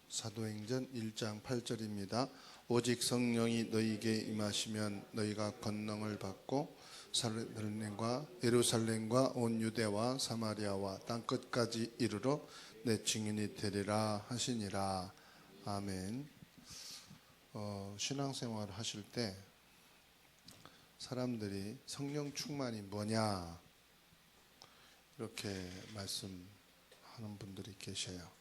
사도행전 1장 8절입니다. 오직 성령이 너희에게 임하시면 너희가 권능을 받고 예루살렘과 온 유대와 사마리아와 땅끝까지 이르러 내 증인이 되리라 하시니라. 아멘. 신앙생활 하실 때 사람들이 성령 충만이 뭐냐 이렇게 말씀하는 분들이 계셔요.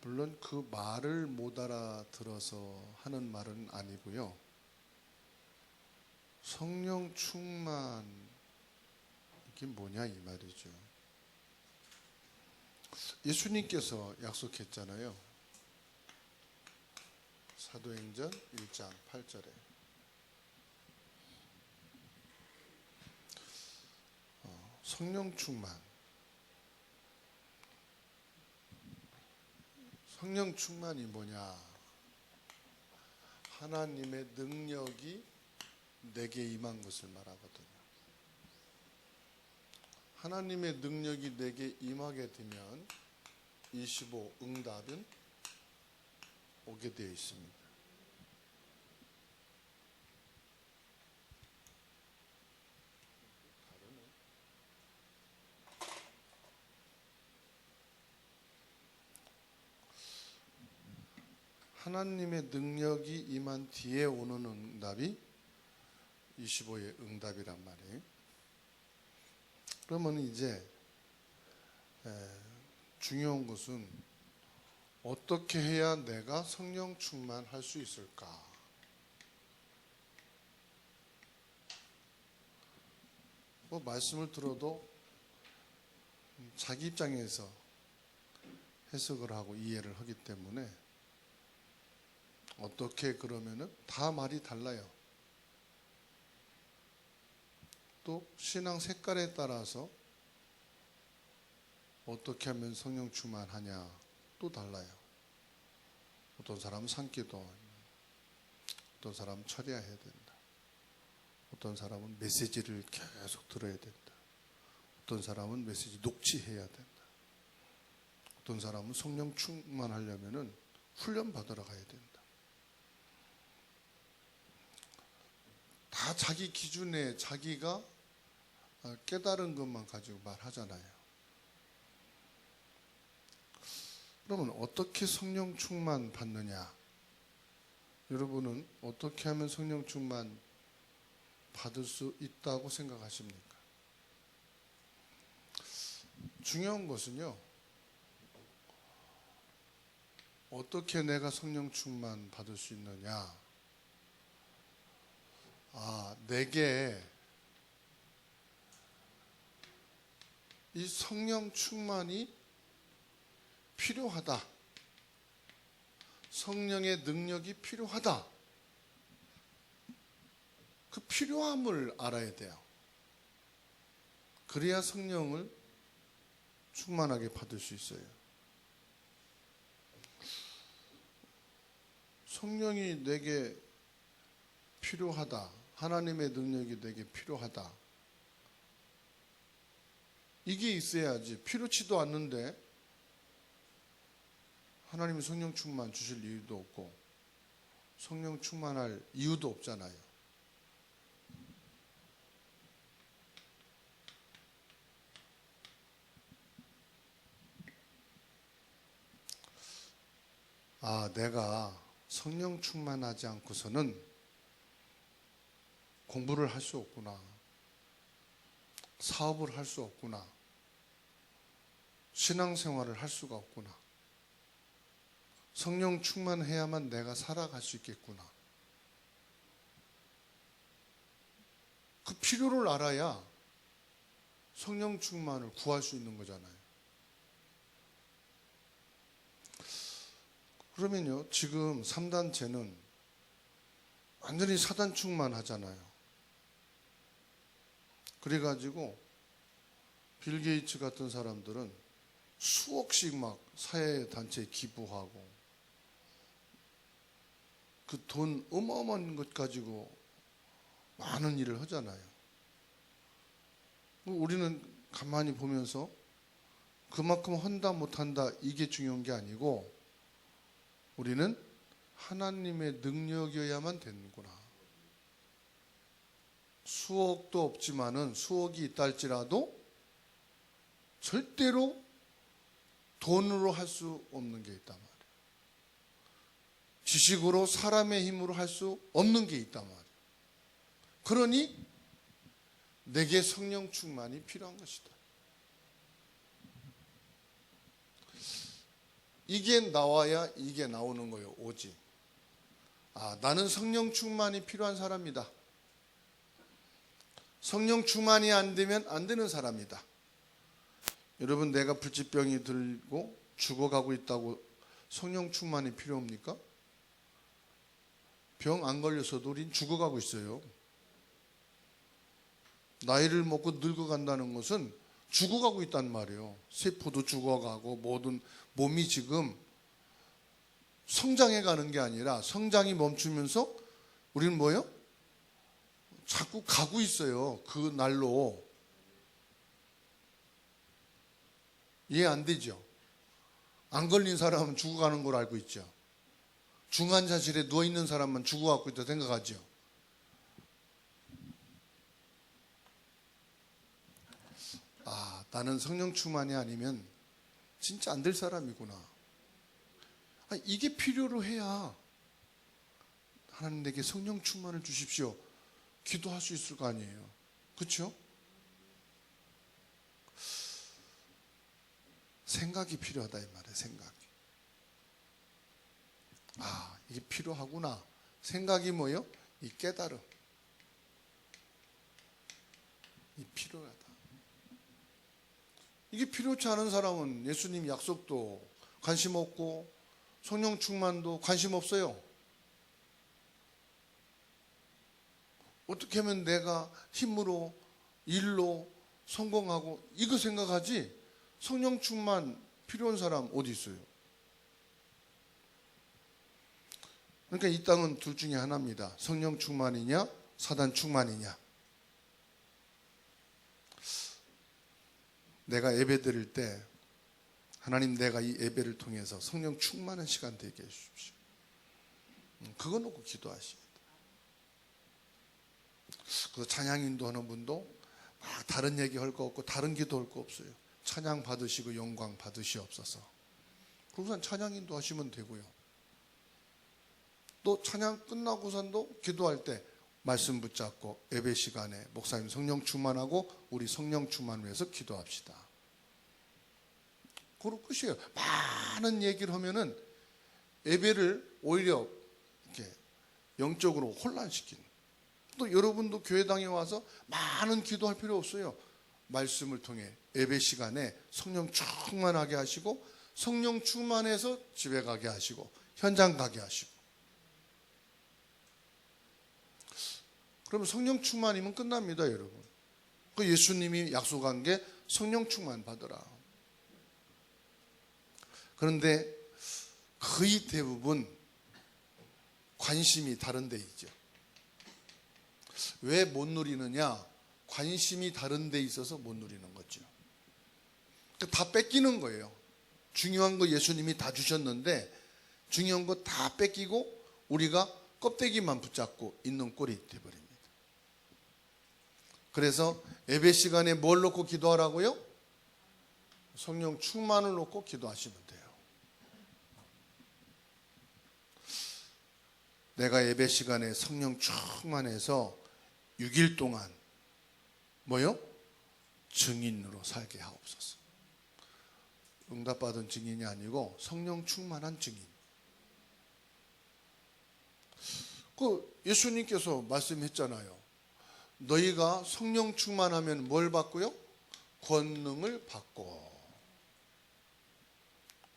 물론 그 말을 못 알아들어서 하는 말은 아니고요. 성령 충만 이게 뭐냐 이 말이죠. 예수님께서 약속했잖아요. 사도행전 1장 8절에 성령 충만. 성령 충만이 뭐냐? 하나님의 능력이 내게 임한 것을 말하거든요. 하나님의 능력이 내게 임하게 되면 25 응답은 오게 되어 있습니다. 하나님의 능력이 임한 뒤에 오는 응답이 25의 응답이란 말이에요. 그러면 이제 중요한 것은 어떻게 해야 내가 성령 충만할 수 있을까? 말씀을 들어도 자기 입장에서 해석을 하고 이해를 하기 때문에 어떻게 그러면은 다 말이 달라요. 또 신앙 색깔에 따라서 어떻게 하면 성령 충만하냐 또 달라요. 어떤 사람은 산기도, 어떤 사람은 철야해야 된다. 어떤 사람은 메시지를 계속 들어야 된다. 어떤 사람은 메시지 녹취해야 된다. 어떤 사람은 성령 충만하려면은 훈련 받으러 가야 된다. 다 자기 기준에 자기가 깨달은 것만 가지고 말하잖아요. 그러면 어떻게 성령 충만 받느냐? 여러분은 어떻게 하면 성령 충만 받을 수 있다고 생각하십니까? 중요한 것은요, 어떻게 내가 성령 충만 받을 수 있느냐? 내게 이 성령 충만이 필요하다. 성령의 능력이 필요하다. 그 필요함을 알아야 돼요. 그래야 성령을 충만하게 받을 수 있어요. 성령이 내게 필요하다. 하나님의 능력이 내게 필요하다. 이게 있어야지. 필요치도 않는데 하나님이 성령 충만 주실 이유도 없고 성령 충만할 이유도 없잖아요. 내가 성령 충만하지 않고서는 공부를 할 수 없구나. 사업을 할 수 없구나. 신앙생활을 할 수가 없구나. 성령 충만해야만 내가 살아갈 수 있겠구나. 그 필요를 알아야 성령 충만을 구할 수 있는 거잖아요. 그러면요, 지금 3단체는 완전히 사단 충만하잖아요. 그래가지고 빌 게이츠 같은 사람들은 수억씩 막 사회단체에 기부하고 그 돈 어마어마한 것 가지고 많은 일을 하잖아요. 우리는 가만히 보면서 그만큼 한다 못한다 이게 중요한 게 아니고 우리는 하나님의 능력이어야만 되는구나. 수억도 없지만은 수억이 있다 할지라도 절대로 돈으로 할 수 없는 게 있단 말이에요. 지식으로 사람의 힘으로 할 수 없는 게 있단 말이에요. 그러니 내게 성령 충만이 필요한 것이다. 이게 나와야 이게 나오는 거예요. 오직 나는 성령 충만이 필요한 사람이다. 성령 충만이 안 되면 안 되는 사람이다. 여러분, 내가 불치병이 들고 죽어가고 있다고 성령 충만이 필요합니까? 병 안 걸려서도 우린 죽어가고 있어요. 나이를 먹고 늙어간다는 것은 죽어가고 있단 말이에요. 세포도 죽어가고 모든 몸이 지금 성장해 가는 게 아니라 성장이 멈추면서 우리는 뭐예요? 자꾸 가고 있어요. 그 날로. 이해 안 되죠? 안 걸린 사람은 죽어가는 걸 알고 있죠. 중환자실에 누워있는 사람만 죽어가고 있다 생각하죠. 나는 성령 충만이 아니면 진짜 안 될 사람이구나. 이게 필요로 해야 하나님 내게 성령 충만을 주십시오. 기도할 수 있을 거 아니에요. 그렇죠? 생각이 필요하다 이 말이에요. 생각이. 이게 필요하구나. 생각이 뭐예요? 이 깨달음. 이 필요하다. 이게 필요치 않은 사람은 예수님 약속도 관심 없고 성령 충만도 관심 없어요. 어떻게 하면 내가 힘으로 일로 성공하고 이거 생각하지 성령 충만 필요한 사람 어디 있어요? 그러니까 이 땅은 둘 중에 하나입니다. 성령 충만이냐 사단 충만이냐. 내가 예배 드릴 때 하나님 내가 이 예배를 통해서 성령 충만한 시간 되게 해주십시오. 그거 놓고 기도하십니다. 그래서 찬양 인도하는 분도 막 다른 얘기 할 거 없고 다른 기도 할 거 없어요. 찬양 받으시고 영광 받으시옵소서. 그러고선 찬양 인도하시면 되고요. 또 찬양 끝나고선도 기도할 때 말씀 붙잡고 예배 시간에 목사님 성령 충만하고 우리 성령 충만을 위해서 기도합시다. 그거 끝이에요. 많은 얘기를 하면은 예배를 오히려 이렇게 영적으로 혼란시키는. 또 여러분도 교회당에 와서 많은 기도할 필요 없어요. 말씀을 통해 예배 시간에 성령 충만하게 하시고 성령 충만해서 집에 가게 하시고 현장 가게 하시고. 그러면 성령 충만이면 끝납니다, 여러분. 그 예수님이 약속한 게 성령 충만 받으라. 그런데 거의 대부분 관심이 다른 데 있죠. 왜 못 누리느냐? 관심이 다른 데 있어서 못 누리는 거죠. 다 뺏기는 거예요. 중요한 거 예수님이 다 주셨는데 중요한 거 다 뺏기고 우리가 껍데기만 붙잡고 있는 꼴이 돼버립니다. 그래서 예배 시간에 뭘 놓고 기도하라고요? 성령 충만을 놓고 기도하시면 돼요. 내가 예배 시간에 성령 충만해서 6일 동안 뭐요? 증인으로 살게 하옵소서. 응답받은 증인이 아니고 성령 충만한 증인. 그 예수님께서 말씀했잖아요. 너희가 성령 충만하면 뭘 받고요? 권능을 받고.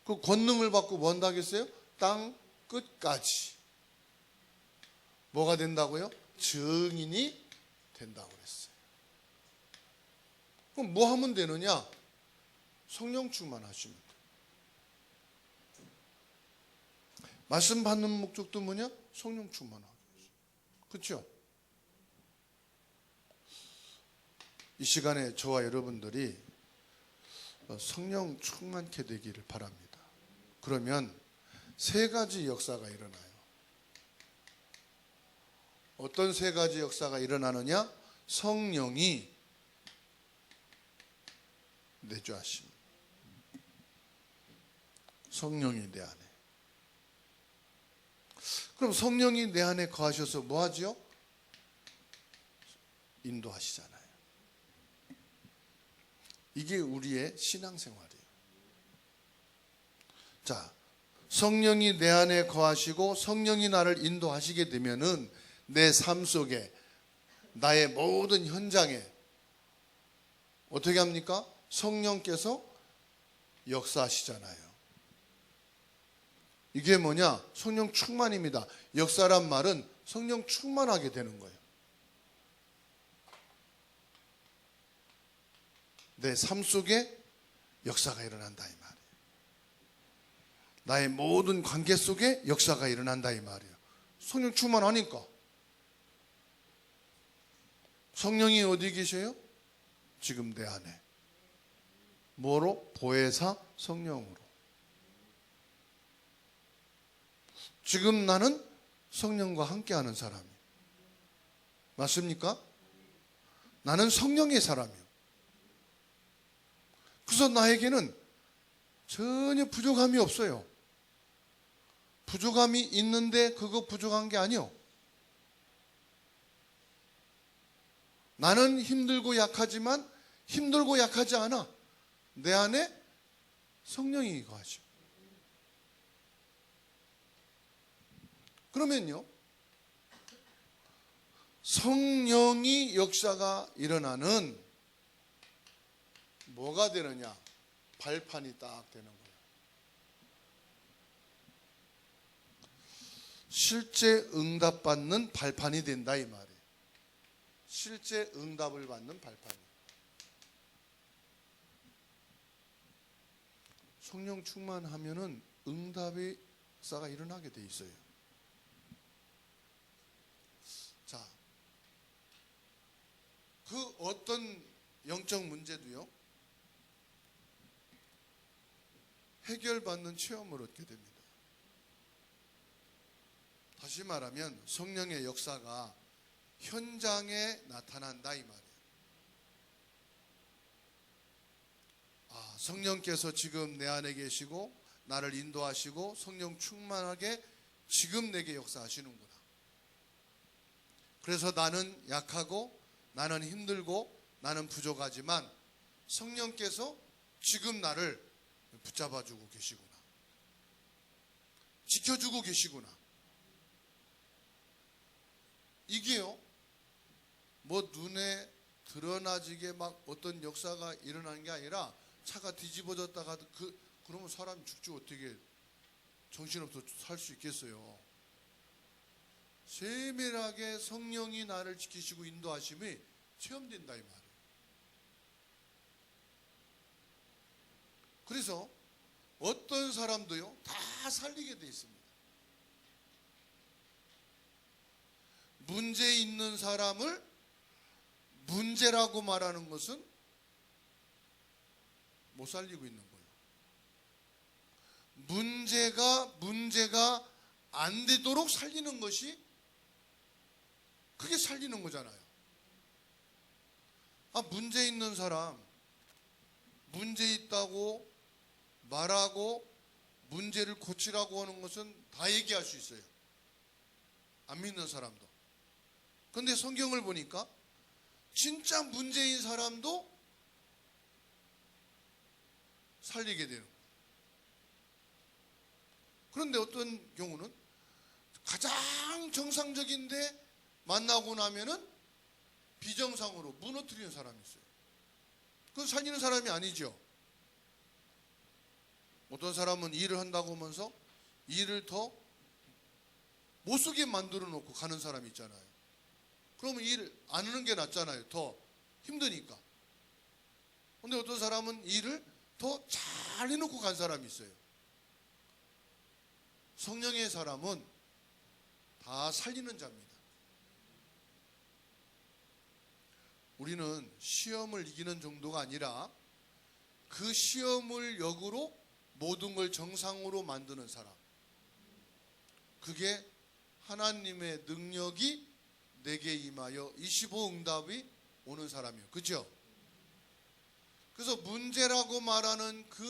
그 권능을 받고 뭐 한다겠어요? 땅 끝까지 뭐가 된다고요? 증인이 된다고 그랬어요. 그럼 뭐 하면 되느냐? 성령 충만하시면 돼요. 말씀 받는 목적도 뭐냐? 성령 충만하기. 그렇죠? 이 시간에 저와 여러분들이 성령 충만케 되기를 바랍니다. 그러면 세 가지 역사가 일어나요. 어떤 세 가지 역사가 일어나느냐? 성령이 내주하심. 성령이 내 안에. 그럼 성령이 내 안에 거하셔서 뭐 하지요? 인도하시잖아요. 이게 우리의 신앙생활이에요. 자, 성령이 내 안에 거하시고 성령이 나를 인도하시게 되면은 내 삶 속에, 나의 모든 현장에 어떻게 합니까? 성령께서 역사하시잖아요. 이게 뭐냐? 성령 충만입니다. 역사란 말은 성령 충만하게 되는 거예요. 내 삶 속에 역사가 일어난다 이 말이에요. 나의 모든 관계 속에 역사가 일어난다 이 말이에요. 성령 충만하니까. 성령이 어디 계셔요? 지금 내 안에. 뭐로? 보혜사 성령으로. 지금 나는 성령과 함께하는 사람이에요. 맞습니까? 나는 성령의 사람이에요. 그래서 나에게는 전혀 부족함이 없어요. 부족함이 있는데 그거 부족한 게 아니요. 나는 힘들고 약하지만 힘들고 약하지 않아. 내 안에 성령이 거하시오. 그러면요, 성령이 역사가 일어나는 뭐가 되느냐? 발판이 딱 되는 거예요. 실제 응답받는 발판이 된다 이 말이에요. 실제 응답을 받는 발판이. 성령 충만하면은 응답의 역사가 일어나게 돼 있어요. 자, 그 어떤 영적 문제도요, 해결받는 체험을 얻게 됩니다. 다시 말하면 성령의 역사가 현장에 나타난다 이 말이에요. 성령께서 지금 내 안에 계시고 나를 인도하시고 성령 충만하게 지금 내게 역사하시는구나. 그래서 나는 약하고 나는 힘들고 나는 부족하지만 성령께서 지금 나를 붙잡아주고 계시구나. 지켜주고 계시구나. 이게요, 뭐 눈에 드러나지게 막 어떤 역사가 일어나는 게 아니라 차가 뒤집어졌다가 그러면 사람이 죽지 어떻게 정신없어 살 수 있겠어요. 세밀하게 성령이 나를 지키시고 인도하심이 체험된다 이 말이에요. 그래서 어떤 사람도요 다 살리게 돼 있습니다. 문제 있는 사람을 문제라고 말하는 것은 못 살리고 있는 거예요. 문제가 안 되도록 살리는 것이 그게 살리는 거잖아요. 문제 있는 사람, 문제 있다고 말하고 문제를 고치라고 하는 것은 다 얘기할 수 있어요. 안 믿는 사람도. 그런데 성경을 보니까 진짜 문제인 사람도 살리게 되는 거예요. 그런데 어떤 경우는 가장 정상적인데 만나고 나면은 비정상으로 무너뜨리는 사람이 있어요. 그건 살리는 사람이 아니죠. 어떤 사람은 일을 한다고 하면서 일을 더 못쓰게 만들어 놓고 가는 사람이 있잖아요. 그러면 일 안 하는 게 낫잖아요. 더 힘드니까. 그런데 어떤 사람은 일을 더 잘 해놓고 간 사람이 있어요. 성령의 사람은 다 살리는 자입니다. 우리는 시험을 이기는 정도가 아니라 그 시험을 역으로 모든 걸 정상으로 만드는 사람, 그게 하나님의 능력이 내게 임하여 25 응답이 오는 사람이에요. 그렇죠? 그래서 문제라고 말하는 그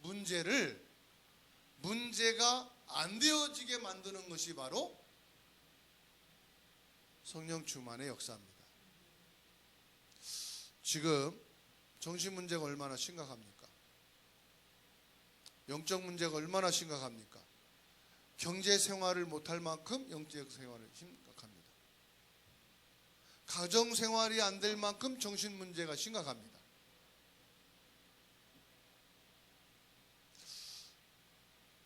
문제를 문제가 안 되어지게 만드는 것이 바로 성령 충만의 역사입니다. 지금 정신 문제가 얼마나 심각합니까? 영적 문제가 얼마나 심각합니까? 경제 생활을 못할 만큼 영적 생활은 심각합니다. 가정 생활이 안 될 만큼 정신 문제가 심각합니다.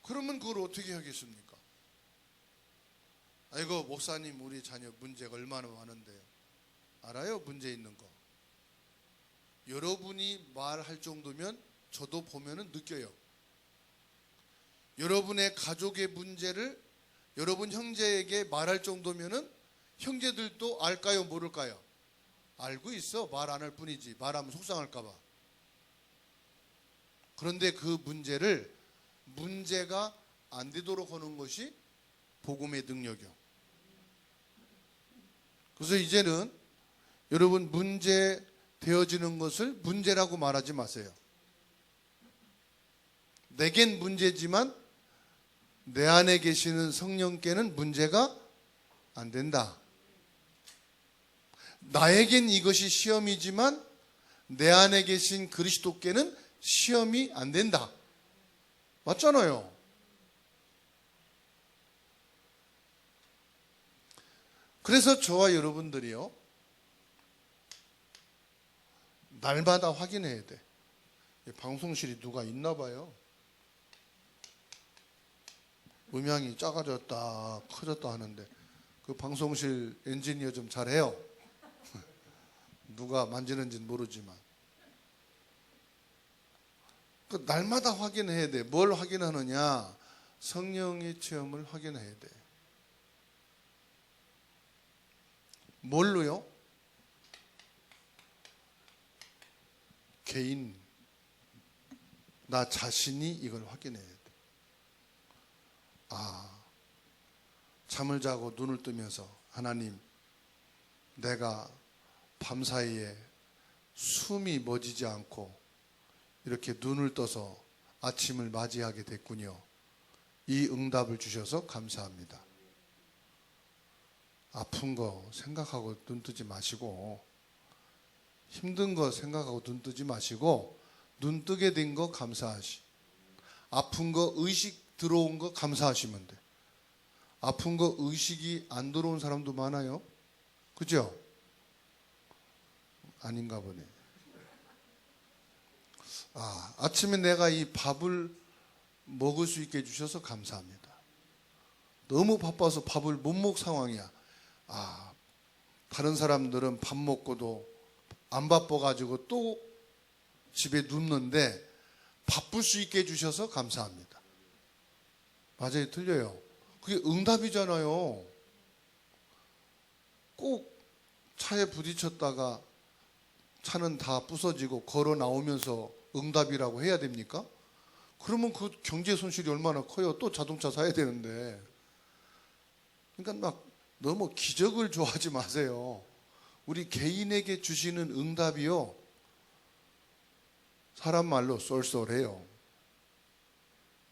그러면 그걸 어떻게 하겠습니까? 아이고 목사님 우리 자녀 문제가 얼마나 많은데요. 알아요? 문제 있는 거. 여러분이 말할 정도면 저도 보면은 느껴요. 여러분의 가족의 문제를 여러분 형제에게 말할 정도면은 형제들도 알까요? 모를까요? 알고 있어. 말 안 할 뿐이지. 말하면 속상할까 봐. 그런데 그 문제를 문제가 안 되도록 하는 것이 복음의 능력이요. 그래서 이제는 여러분 문제 되어지는 것을 문제라고 말하지 마세요. 내겐 문제지만 내 안에 계시는 성령께는 문제가 안 된다. 나에겐 이것이 시험이지만 내 안에 계신 그리스도께는 시험이 안 된다. 맞잖아요. 그래서 저와 여러분들이요, 날마다 확인해야 돼. 방송실이 누가 있나 봐요. 음향이 작아졌다 커졌다 하는데 그 방송실 엔지니어 좀 잘해요. 누가 만지는지는 모르지만 그 날마다 확인해야 돼. 뭘 확인하느냐? 성령의 체험을 확인해야 돼. 뭘로요? 개인 나 자신이 이걸 확인해야 돼. 잠을 자고 눈을 뜨면서 하나님, 내가 밤사이에 숨이 멎지 않고 이렇게 눈을 떠서 아침을 맞이하게 됐군요. 이 응답을 주셔서 감사합니다. 아픈 거 생각하고 눈 뜨지 마시고, 힘든 거 생각하고 눈 뜨지 마시고, 눈 뜨게 된 거 감사하시. 아픈 거 의식 들어온 거 감사하시면 돼. 아픈 거 의식이 안 들어온 사람도 많아요. 그죠? 아닌가 보네. 아침에 내가 이 밥을 먹을 수 있게 해주셔서 감사합니다. 너무 바빠서 밥을 못 먹을 상황이야. 다른 사람들은 밥 먹고도 안 바빠가지고 또 집에 눕는데 바쁠 수 있게 해주셔서 감사합니다. 맞아요? 틀려요? 그게 응답이잖아요. 꼭 차에 부딪혔다가 차는 다 부서지고 걸어 나오면서 응답이라고 해야 됩니까? 그러면 그 경제 손실이 얼마나 커요. 또 자동차 사야 되는데. 그러니까 막 너무 기적을 좋아하지 마세요. 우리 개인에게 주시는 응답이요, 사람 말로 쏠쏠해요.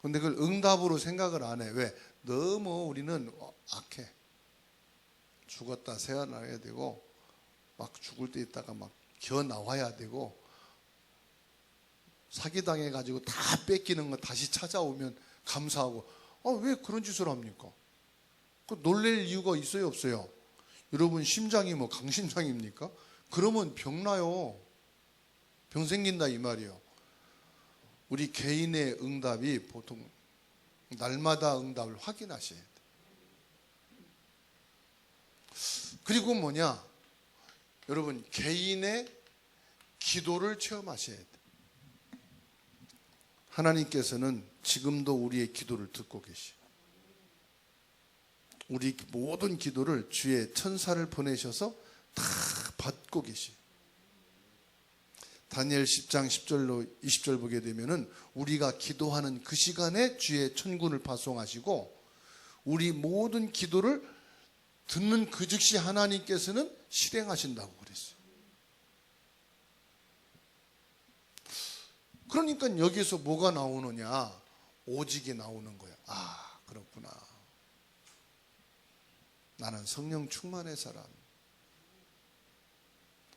근데 그걸 응답으로 생각을 안 해. 왜? 너무 우리는 악해. 죽었다 새어나야 되고, 막 죽을 때 있다가 막 기어 나와야 되고, 사기당해가지고 다 뺏기는 거 다시 찾아오면 감사하고, 왜 그런 짓을 합니까? 그 놀랄 이유가 있어요, 없어요? 여러분 심장이 뭐 강심장입니까? 그러면 병 나요. 병 생긴다 이 말이에요. 우리 개인의 응답이 보통 날마다 응답을 확인하셔야 돼요. 그리고 뭐냐? 여러분 개인의 기도를 체험하셔야 돼요. 하나님께서는 지금도 우리의 기도를 듣고 계시요. 우리 모든 기도를 주의 천사를 보내셔서 다 받고 계시요. 다니엘 10장 10절로 20절 보게 되면은 우리가 기도하는 그 시간에 주의 천군을 파송하시고 우리 모든 기도를 듣는 그 즉시 하나님께서는 실행하신다고 그랬어요. 그러니까 여기서 뭐가 나오느냐? 오직이 나오는 거야. 아, 그렇구나. 나는 성령 충만의 사람.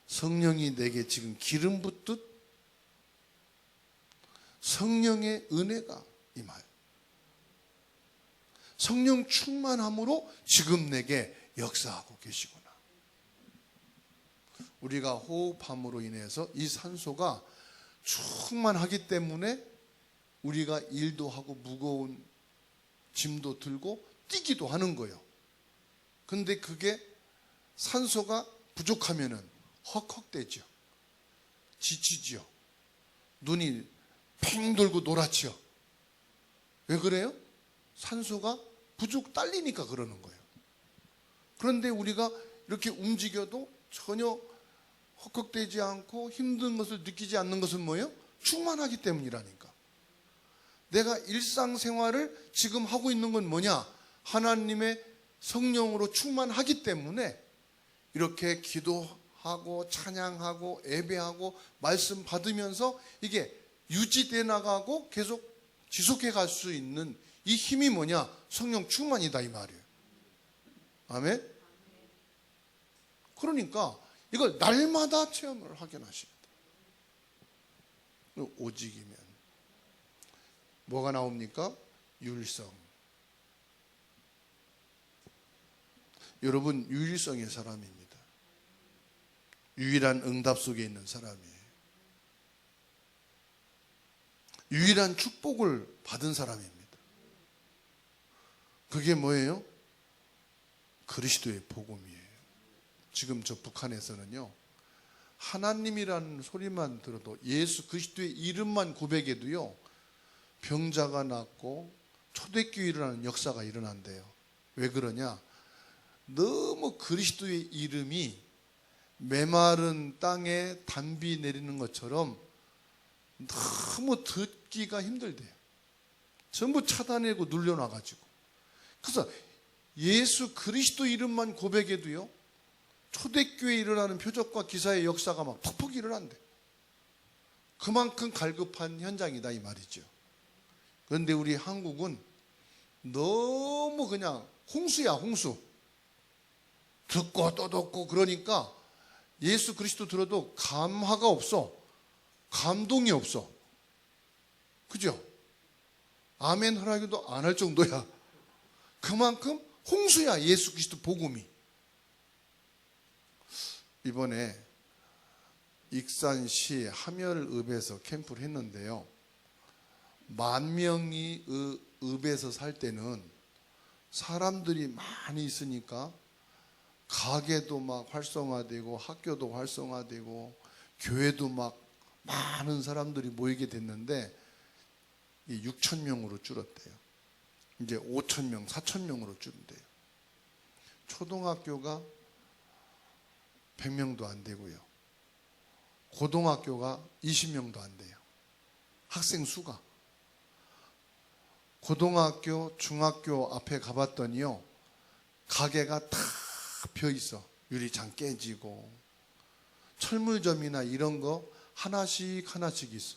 성령이 내게 지금 기름 붓듯 성령의 은혜가 임하여 성령 충만함으로 지금 내게 역사하고 계시구나. 우리가 호흡함으로 인해서 이 산소가 충만하기 때문에 우리가 일도 하고 무거운 짐도 들고 뛰기도 하는 거예요. 근데 그게 산소가 부족하면은 헉헉대죠. 지치죠. 눈이 팽 돌고 노랗죠. 왜 그래요? 산소가 딸리니까 그러는 거예요. 그런데 우리가 이렇게 움직여도 전혀 헉헉대지 않고 힘든 것을 느끼지 않는 것은 뭐예요? 충만하기 때문이라니까. 내가 일상생활을 지금 하고 있는 건 뭐냐? 하나님의 성령으로 충만하기 때문에 이렇게 기도하고 찬양하고 예배하고 말씀 받으면서 이게 유지돼 나가고 계속 지속해 갈 수 있는 이 힘이 뭐냐? 성령 충만이다 이 말이에요. 아멘? 그러니까 이걸 날마다 체험을 하게 하십니다. 오직이면 뭐가 나옵니까? 유일성. 여러분 유일성의 사람입니다. 유일한 응답 속에 있는 사람이에요. 유일한 축복을 받은 사람입니다. 그게 뭐예요? 그리스도의 복음이에요. 지금 저 북한에서는요, 하나님이라는 소리만 들어도 예수 그리스도의 이름만 고백해도요, 병자가 낫고 초대교회 일어나는 역사가 일어난대요. 왜 그러냐? 너무 그리스도의 이름이 메마른 땅에 단비 내리는 것처럼 너무 듣기가 힘들대요. 전부 차단하고 눌려놔가지고. 그래서 예수 그리스도 이름만 고백해도요, 초대교회에 일어나는 표적과 기사의 역사가 막 퍽퍽 일어난대. 그만큼 갈급한 현장이다 이 말이죠. 그런데 우리 한국은 너무 그냥 홍수야, 홍수. 듣고 또 듣고 그러니까 예수 그리스도 들어도 감화가 없어. 감동이 없어. 그죠? 아멘 하라기도 안 할 정도야. 그만큼 홍수야, 예수 그리스도 복음이. 이번에 익산시 함열읍에서 캠프를 했는데요, 10,000명이 읍에서 살 때는 사람들이 많이 있으니까 가게도 막 활성화되고 학교도 활성화되고 교회도 막 많은 사람들이 모이게 됐는데 6,000명으로 줄었대요. 이제 5,000명, 4,000명으로 줄은대요. 초등학교가 100명도 안 되고요. 고등학교가 20명도 안 돼요. 학생 수가. 고등학교, 중학교 앞에 가봤더니요, 가게가 다 펴 있어. 유리창 깨지고 철물점이나 이런 거 하나씩 하나씩 있어.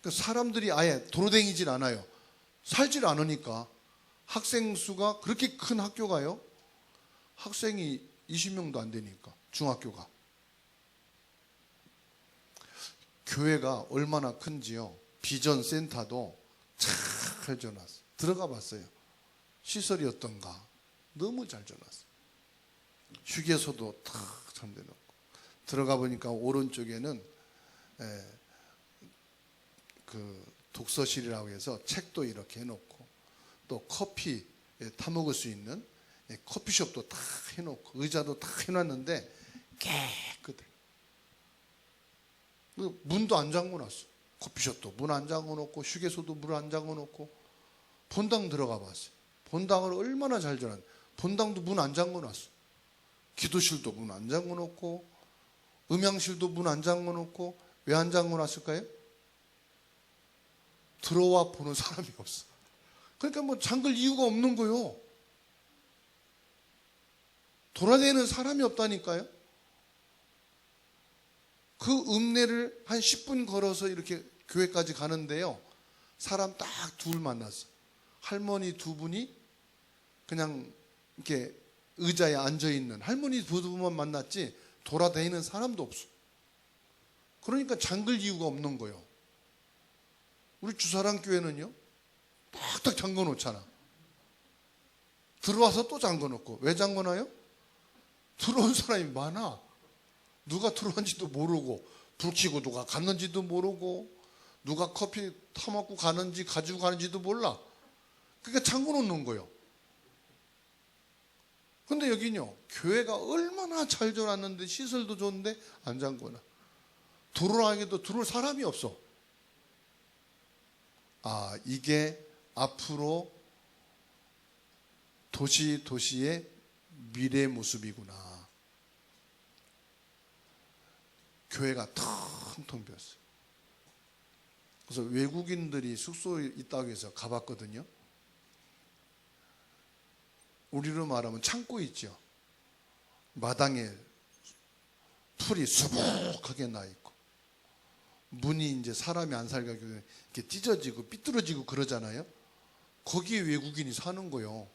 그러니까 사람들이 아예 도로다니질 않아요. 살질 않으니까. 학생 수가 그렇게 큰 학교가요, 학생이 20명도 안 되니까. 중학교가. 교회가 얼마나 큰지요, 비전 센터도 잘 져놨어. 들어가 봤어요. 시설이 어떤가. 너무 잘 져놨어. 휴게소도 탁 잠대놓고. 들어가 보니까 오른쪽에는 그 독서실이라고 해서 책도 이렇게 해놓고, 또 커피 타먹을 수 있는 커피숍도 다 해놓고, 의자도 다 해놨는데 깨끗해. 문도 안 잠궈놨어. 커피숍도 문 안 잠궈놓고, 휴게소도 문 안 잠궈놓고. 본당 들어가 봤어요. 본당을 얼마나 잘 지어놨는데, 본당도 문 안 잠궈놨어. 기도실도 문 안 잠궈놓고, 음향실도 문 안 잠궈놓고. 왜 안 잠궈놨을까요? 들어와 보는 사람이 없어. 그러니까 뭐 잠글 이유가 없는 거요. 돌아다니는 사람이 없다니까요. 그 읍내를 한 10분 걸어서 이렇게 교회까지 가는데요. 사람 딱 둘 만났어. 할머니 두 분이 그냥 이렇게 의자에 앉아있는 할머니 두 분만 만났지 돌아다니는 사람도 없어. 그러니까 잠글 이유가 없는 거예요. 우리 주사랑 교회는요, 딱딱 잠궈 놓잖아. 들어와서 또 잠궈 놓고. 왜 잠궈 놔요? 들어온 사람이 많아. 누가 들어왔는지도 모르고, 불 켜고 누가 갔는지도 모르고, 누가 커피 타먹고 가는지 가지고 가는지도 몰라. 그러니까 잠궈 놓는 거예요. 근데 여기는요, 교회가 얼마나 잘 지어놨는데, 시설도 좋은데 안 잠궈 놔. 들어가기도 들어올 사람이 없어. 아, 이게 앞으로 도시의 미래 모습이구나. 교회가 텅텅 비었어요. 그래서 외국인들이 숙소에 있다고 해서 가봤거든요. 우리로 말하면 창고 있죠. 마당에 풀이 수북하게 나 있고, 문이 이제 사람이 안 살게 이렇게 찢어지고 삐뚤어지고 그러잖아요. 거기에 외국인이 사는 거예요.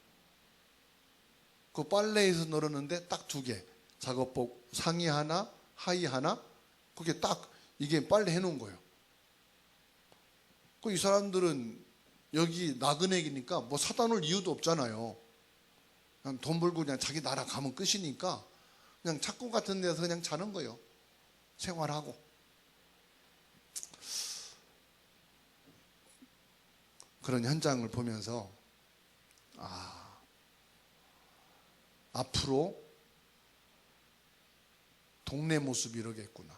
그 빨래에서 널었는데 딱 2개, 작업복 상의 하나, 하의 하나, 그게 딱 이게 빨래 해놓은 거예요. 이 사람들은 여기 나그네기니까 뭐 사다 놓을 이유도 없잖아요. 그냥 돈 벌고 그냥 자기 나라 가면 끝이니까 그냥 착고 같은 데서 그냥 자는 거예요. 생활하고. 그런 현장을 보면서 앞으로 동네 모습이 이러겠구나.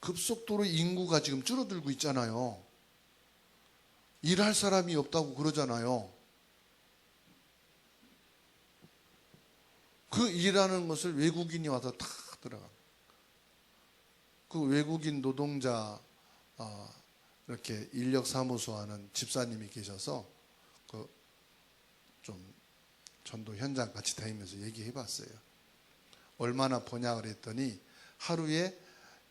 급속도로 인구가 지금 줄어들고 있잖아요. 일할 사람이 없다고 그러잖아요. 그 일하는 것을 외국인이 와서 다 들어가. 그 외국인 노동자 이렇게 인력사무소 하는 집사님이 계셔서 그 좀 전도 현장 같이 다니면서 얘기해 봤어요. 얼마나 버냐 그랬더니 하루에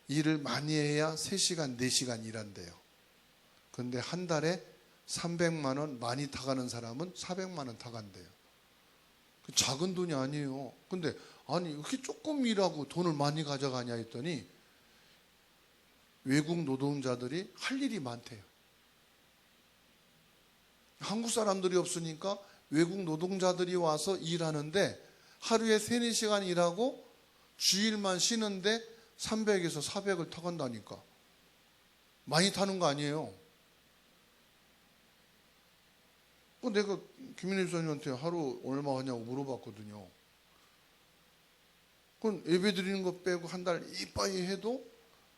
일을 많이 해야 3시간, 4시간 일한대요. 그런데 한 달에 300만 원, 많이 타가는 사람은 400만 원 타간대요. 작은 돈이 아니에요. 근데 아니 이렇게 조금 일하고 돈을 많이 가져가냐 했더니 외국 노동자들이 할 일이 많대요. 한국 사람들이 없으니까 외국 노동자들이 와서 일하는데 하루에 3-4시간 일하고 주일만 쉬는데 300에서 400을 타간다니까. 많이 타는 거 아니에요. 내가 김민희 선생님한테 하루 얼마 하냐고 물어봤거든요. 그건 예배 드리는 거 빼고 한 달 이빠이 해도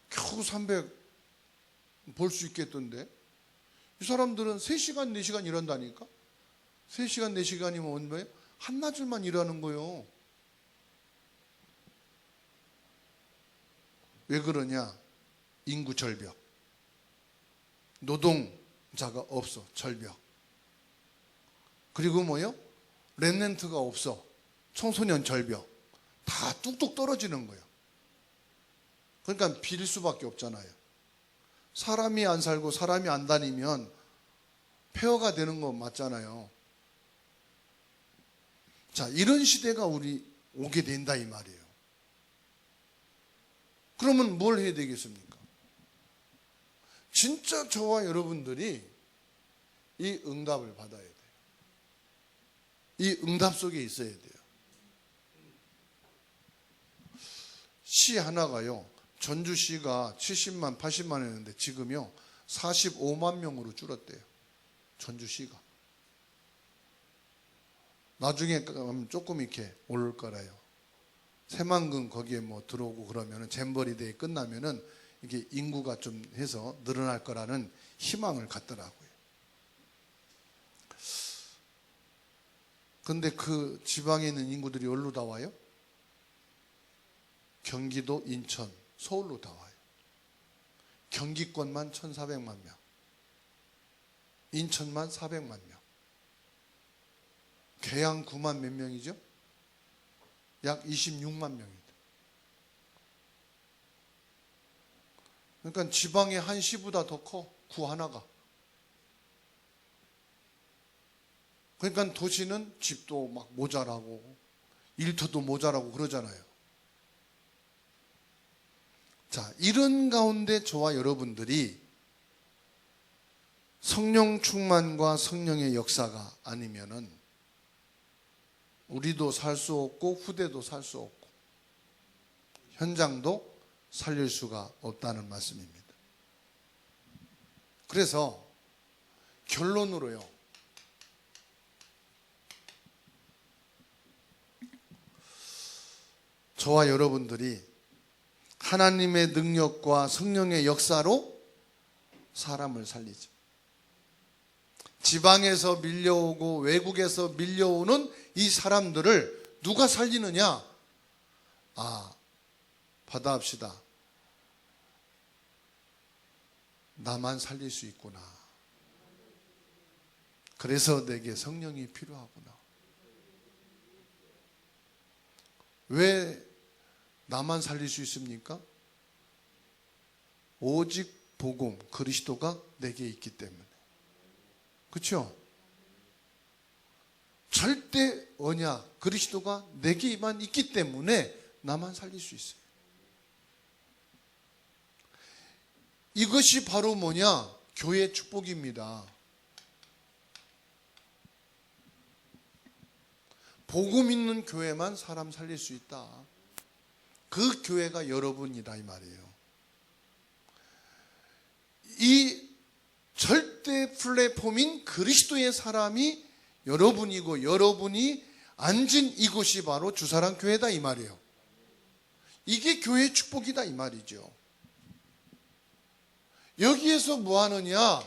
겨우 300 벌 수 있겠던데. 이 사람들은 3시간, 4시간 일한다니까. 3시간, 4시간이면 뭐예요? 한나절만 일하는 거예요. 왜 그러냐? 인구 절벽. 노동자가 없어. 절벽. 그리고 뭐요? 랩런트가 없어. 청소년 절벽. 다 뚝뚝 떨어지는 거예요. 그러니까 빌 수밖에 없잖아요. 사람이 안 살고 사람이 안 다니면 폐허가 되는 거 맞잖아요. 자, 이런 시대가 우리 오게 된다 이 말이에요. 그러면 뭘 해야 되겠습니까? 진짜 저와 여러분들이 이 응답을 받아야 돼요. 이 응답 속에 있어야 돼요. 시 하나가요, 전주시가 70만, 80만 했는데 지금요 45만 명으로 줄었대요. 전주시가. 나중에 조금 이렇게 오를 거라요. 새만금 거기에 뭐 들어오고 그러면은 잼버리데이 끝나면은 이게 인구가 좀 해서 늘어날 거라는 희망을 갖더라고요. 근데 그 지방에 있는 인구들이 어디로 다 와요? 경기도, 인천, 서울로 다 와요. 경기권만 1,400만 명, 인천만 400만 명. 개양 9만 몇 명이죠? 약 26만 명입니다. 그러니까 지방의 한 시보다 더 커, 구 하나가. 그러니까 도시는 집도 막 모자라고 일터도 모자라고 그러잖아요. 자, 이런 가운데 저와 여러분들이 성령 충만과 성령의 역사가 아니면은 우리도 살 수 없고 후대도 살 수 없고 현장도 살릴 수가 없다는 말씀입니다. 그래서 결론으로요, 저와 여러분들이 하나님의 능력과 성령의 역사로 사람을 살리죠. 지방에서 밀려오고 외국에서 밀려오는 이 사람들을 누가 살리느냐? 받아합시다. 나만 살릴 수 있구나. 그래서 내게 성령이 필요하구나. 왜 나만 살릴 수 있습니까? 오직 복음, 그리스도가 내게 있기 때문에. 그렇죠? 절대 언약, 그리스도가 내게만 있기 때문에 나만 살릴 수 있어요. 이것이 바로 뭐냐? 교회의 축복입니다. 복음 있는 교회만 사람 살릴 수 있다. 그 교회가 여러분이다 이 말이에요. 이 절대 플랫폼인 그리스도의 사람이 여러분이고 여러분이 앉은 이곳이 바로 주사랑 교회다 이 말이에요. 이게 교회의 축복이다 이 말이죠. 여기에서 뭐 하느냐?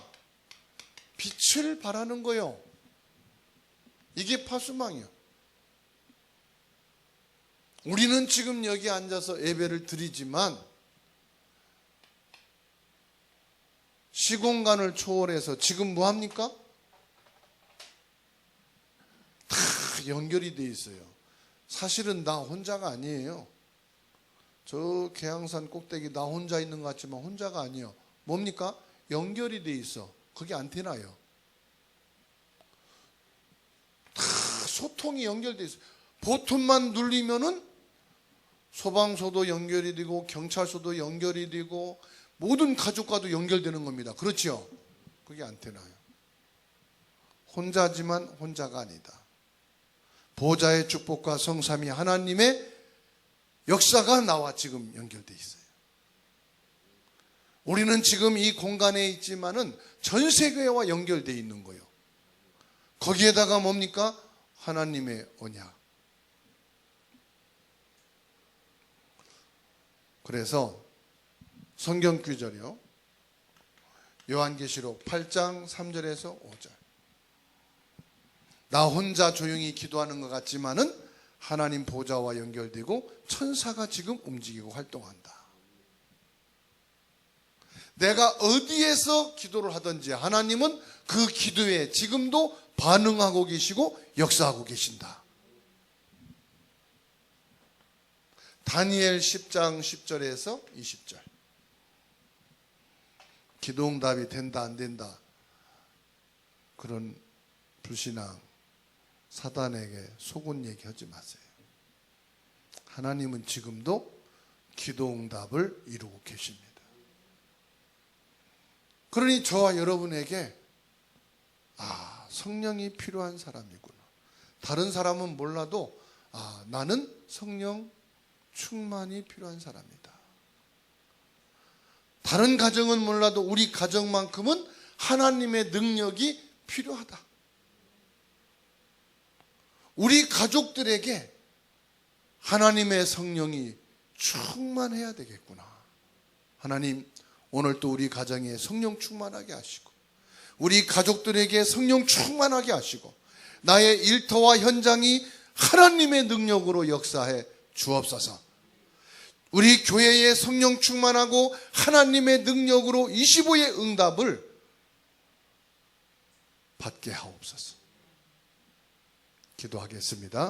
빛을 발하는 거요. 이게 파수망이요. 우리는 지금 여기 앉아서 예배를 드리지만 시공간을 초월해서 지금 뭐 합니까? 다 연결이 돼 있어요. 사실은 나 혼자가 아니에요. 저 계양산 꼭대기 나 혼자 있는 것 같지만 혼자가 아니에요. 뭡니까? 연결이 돼 있어. 그게 안테나예요. 다 소통이 연결돼 있어요. 버튼만 누르면은 소방서도 연결이 되고 경찰서도 연결이 되고 모든 가족과도 연결되는 겁니다. 그렇죠? 그게 안테나예요. 혼자지만 혼자가 아니다. 보좌의 축복과 성삼위 하나님의 역사가 나와 지금 연결돼 있어요. 우리는 지금 이 공간에 있지만은 전 세계와 연결돼 있는 거예요. 거기에다가 뭡니까? 하나님의 언약. 그래서 성경 구절이요. 요한계시록 8장 3절에서 5절. 나 혼자 조용히 기도하는 것 같지만은 하나님 보좌와 연결되고 천사가 지금 움직이고 활동한다. 내가 어디에서 기도를 하든지 하나님은 그 기도에 지금도 반응하고 계시고 역사하고 계신다. 다니엘 10장 10절에서 20절. 기도응답이 된다 안 된다 그런 불신앙 사단에게 속은 얘기하지 마세요. 하나님은 지금도 기도응답을 이루고 계십니다. 그러니 저와 여러분에게 성령이 필요한 사람이구나. 다른 사람은 몰라도 나는 성령 충만이 필요한 사람이다. 다른 가정은 몰라도 우리 가정만큼은 하나님의 능력이 필요하다. 우리 가족들에게 하나님의 성령이 충만해야 되겠구나. 하나님, 오늘 또 우리 가정에 성령 충만하게 하시고 우리 가족들에게 성령 충만하게 하시고 나의 일터와 현장이 하나님의 능력으로 역사해 주옵소서. 우리 교회에 성령 충만하고 하나님의 능력으로 25의 응답을 받게 하옵소서. 기도하겠습니다.